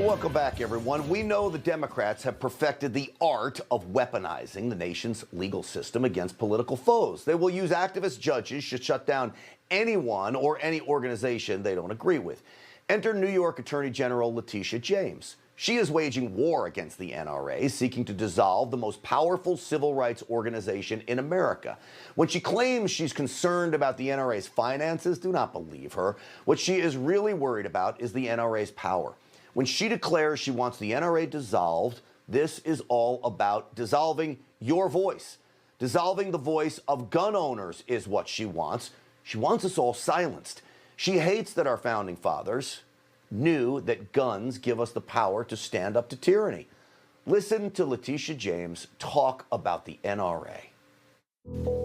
Welcome back, everyone. We know the Democrats have perfected the art of weaponizing the nation's legal system against political foes. They will use activist judges to shut down anyone or any organization they don't agree with. Enter New York Attorney General Letitia James. She is waging war against the NRA, seeking to dissolve the most powerful civil rights organization in America. When she claims she's concerned about the NRA's finances, do not believe her. What she is really worried about is the NRA's power. When she declares she wants the NRA dissolved, this is all about dissolving your voice. Dissolving the voice of gun owners is what she wants. She wants us all silenced. She hates that our founding fathers knew that guns give us the power to stand up to tyranny. Listen to Letitia James talk about the NRA.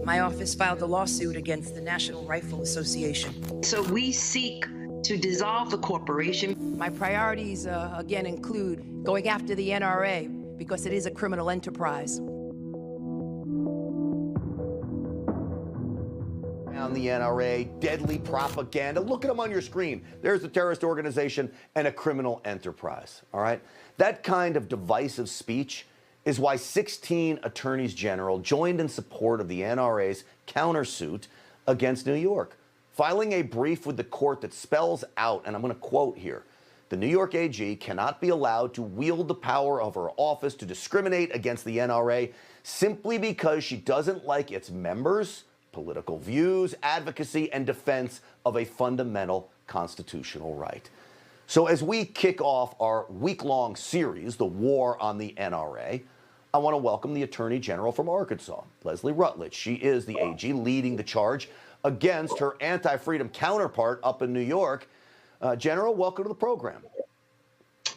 My office filed a lawsuit against the National Rifle Association. So we seek to dissolve the corporation. My priorities, again, include going after the NRA because it is a criminal enterprise. On the NRA, deadly propaganda. Look at them on your screen. There's a terrorist organization and a criminal enterprise, all right? That kind of divisive speech is why 16 attorneys general joined in support of the NRA's countersuit against New York, filing a brief with the court that spells out, and I'm going to quote here, the New York AG cannot be allowed to wield the power of her office to discriminate against the NRA simply because she doesn't like its members, political views, advocacy, and defense of a fundamental constitutional right. So as we kick off our week-long series, The War on the NRA, I want to welcome the Attorney General from Arkansas, Leslie Rutledge. She is the AG leading the charge against her anti-freedom counterpart up in New York. General, welcome to the program.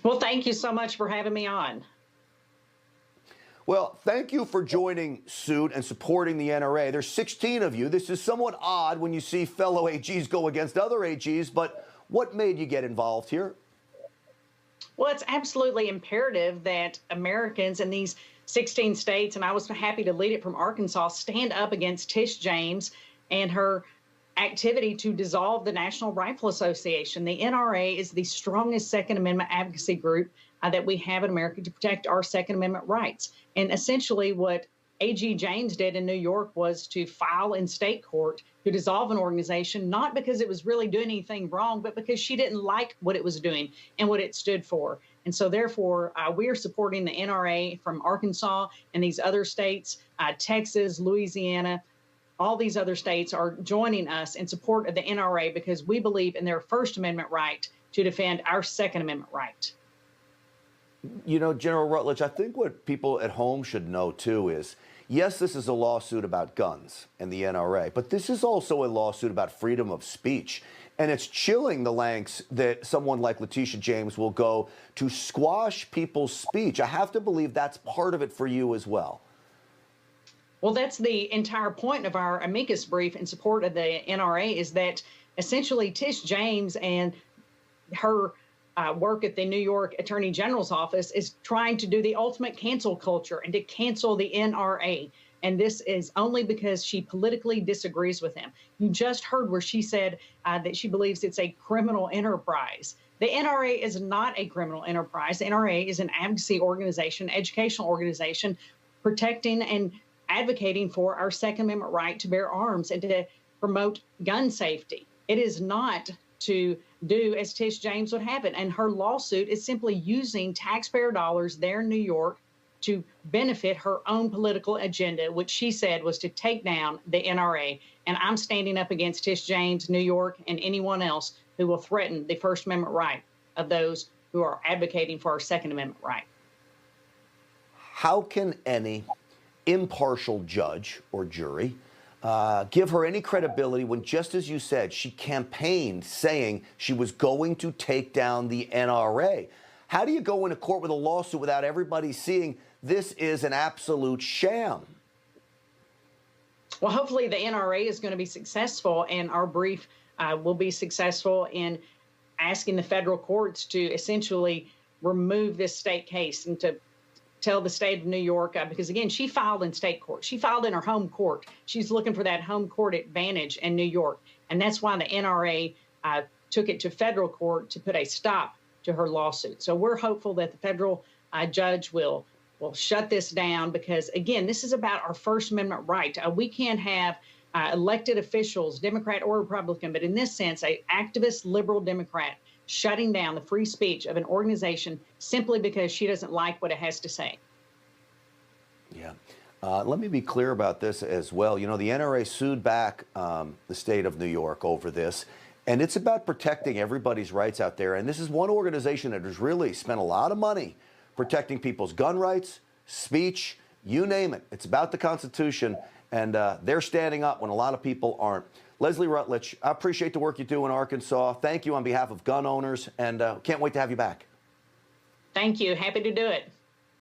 Well, thank you so much for having me on. Well, thank you for joining suit and supporting the NRA. There's 16 of you. This is somewhat odd when you see fellow AGs go against other AGs, but what made you get involved here? Well, it's absolutely imperative that Americans in these 16 states, and I was happy to lead it from Arkansas, stand up against Tish James and her activity to dissolve the National Rifle Association. The NRA is the strongest Second Amendment advocacy group that we have in America to protect our Second Amendment rights. And essentially what AG James did in New York was to file in state court to dissolve an organization, not because it was really doing anything wrong, but because she didn't like what it was doing and what it stood for. And so therefore, we are supporting the NRA from Arkansas and these other states, Texas, Louisiana. All these other states are joining us in support of the NRA because we believe in their First Amendment right to defend our Second Amendment right. You know, General Rutledge, I think what people at home should know, too, is, yes, this is a lawsuit about guns and the NRA, but this is also a lawsuit about freedom of speech. And it's chilling the lengths that someone like Letitia James will go to squash people's speech. I have to believe that's part of it for you as well. Well, that's the entire point of our amicus brief in support of the NRA is that essentially Tish James and her work at the New York Attorney General's office is trying to do the ultimate cancel culture and to cancel the NRA. And this is only because she politically disagrees with him. You just heard where she said that she believes it's a criminal enterprise. The NRA is not a criminal enterprise. The NRA is an advocacy organization, educational organization, protecting and advocating for our Second Amendment right to bear arms and to promote gun safety. It is not to do as Tish James would have it. And her lawsuit is simply using taxpayer dollars there in New York to benefit her own political agenda, which she said was to take down the NRA. And I'm standing up against Tish James, New York, and anyone else who will threaten the First Amendment right of those who are advocating for our Second Amendment right. How can any impartial judge or jury give her any credibility when, just as you said, she campaigned saying she was going to take down the NRA? How do you go into court with a lawsuit without everybody seeing this is an absolute sham? Well, hopefully the NRA is going to be successful, and our brief will be successful in asking the federal courts to essentially remove this state case and to tell the state of New York, because again, she filed in state court. She filed in her home court. She's looking for that home court advantage in New York. And that's why the NRA took it to federal court to put a stop to her lawsuit. So we're hopeful that the federal judge will shut this down because, again, this is about our First Amendment right. We can't have elected officials, Democrat or Republican, but in this sense, an activist liberal Democrat shutting down the free speech of an organization simply because she doesn't like what it has to say. Yeah. Let me be clear about this as well. You know, the NRA sued back the state of New York over this, and it's about protecting everybody's rights out there. And this is one organization that has really spent a lot of money protecting people's gun rights, speech, you name it. It's about the Constitution, and they're standing up when a lot of people aren't. Leslie Rutledge, I appreciate the work you do in Arkansas. Thank you on behalf of gun owners, and can't wait to have you back. Thank you. Happy to do it.